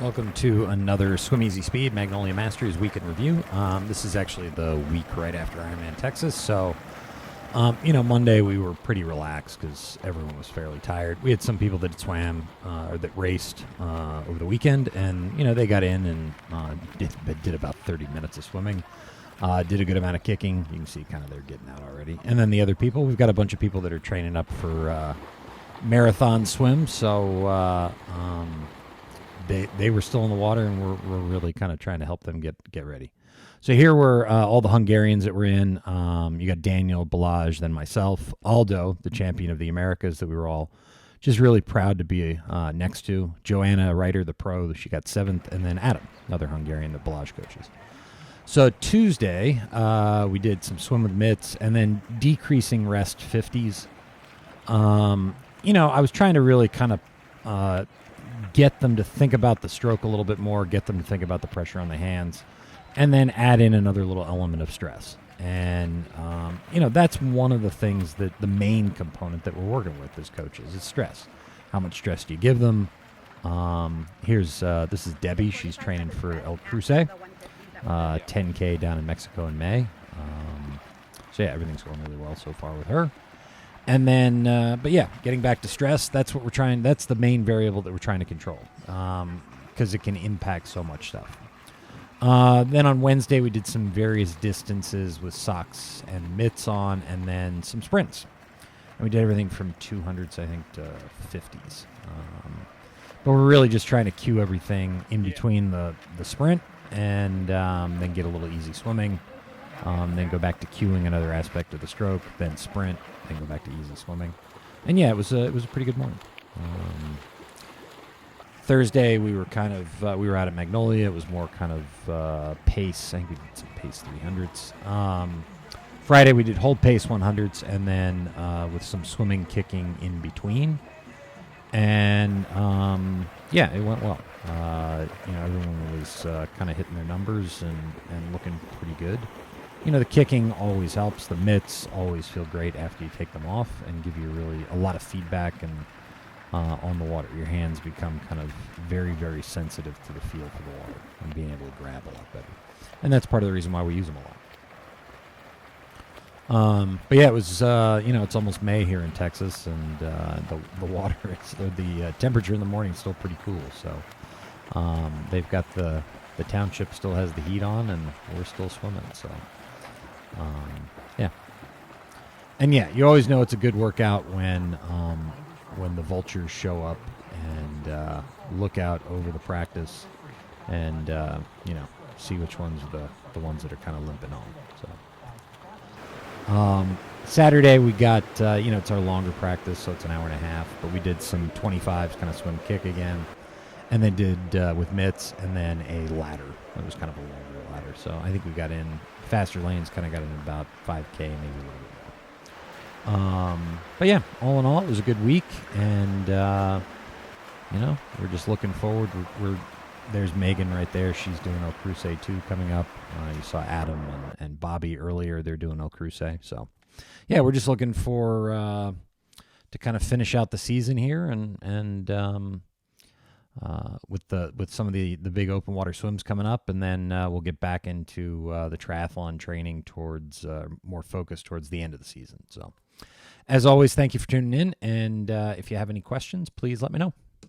Welcome to another Swim Easy Speed Magnolia Masters Week in Review. This is actually the week right after IMTX, so Monday we were pretty relaxed because everyone was fairly tired. We had some people that swam or that raced over the weekend, and they got in and did about 30 minutes of swimming. Did a good amount of kicking. You can see kind of they're getting out already. And then the other people, we've got a bunch of people that are training up for marathon swim, so they were still in the water, and we're really kind of trying to help them get ready. So here were all the Hungarians that were in. You got Daniel, Balazs, then myself, Aldo, the champion of the Americas that we were all just really proud to be next to. Joanna Ryder, the pro, she got 7th, and then Adam, another Hungarian that Balazs coaches. So Tuesday, we did some swim with mitts and then decreasing rest 50s. I was trying to really kind of get them to think about the stroke a little bit more, get them to think about the pressure on the hands, and then add in another little element of stress. And, that's one of the things that the main component that we're working with as coaches is stress. How much stress do you give them? This is Debbie. She's training for El Cruce, 10K down in Mexico in May. Everything's going really well so far with her. And then, getting back to stress, that's the main variable that we're trying to control because it can impact so much stuff. Then on Wednesday, we did some various distances with socks and mitts on, and then some sprints. And we did everything from 200s, I think, to 50s. But we're really just trying to cue everything in between the sprint and then get a little easy swimming. Then go back to cueing another aspect of the stroke, then sprint, then go back to easy swimming. And it was a pretty good morning. Thursday we were we were out at Magnolia. It was more kind of pace. I think we did some pace 300s. Friday we did hold pace 100s, and then with some swimming, kicking in between. And it went well. Everyone was kind of hitting their numbers and looking pretty good. The kicking always helps. The mitts always feel great after you take them off and give you really a lot of feedback and on the water. Your hands become kind of very, very sensitive to the feel for the water and being able to grab a lot better. And that's part of the reason why we use them a lot. It was, it's almost May here in Texas, and the water, the temperature in the morning is still pretty cool. So they've got the township still has the heat on, and we're still swimming. So, And you always know it's a good workout when the vultures show up and look out over the practice and, see which ones are the ones that are kind of limping on. So, Saturday we got, it's our longer practice, so it's an hour and a half, but we did some 25s, kind of swim kick again, and then did with mitts, and then a ladder. It was kind of a longer ladder, so I think we got in faster lanes, kind of got in about 5K, maybe a little bit more. All in all, it was a good week, and we're just looking forward. There's Megan right there. She's doing El Cruce 2 coming up. You saw Adam and Bobby earlier. They're doing El Cruce. So, we're just looking for to kind of finish out the season here, and with some of the big open water swims coming up, and then we'll get back into the triathlon training towards more focused towards the end of the season. So, as always, thank you for tuning in, and if you have any questions, please let me know.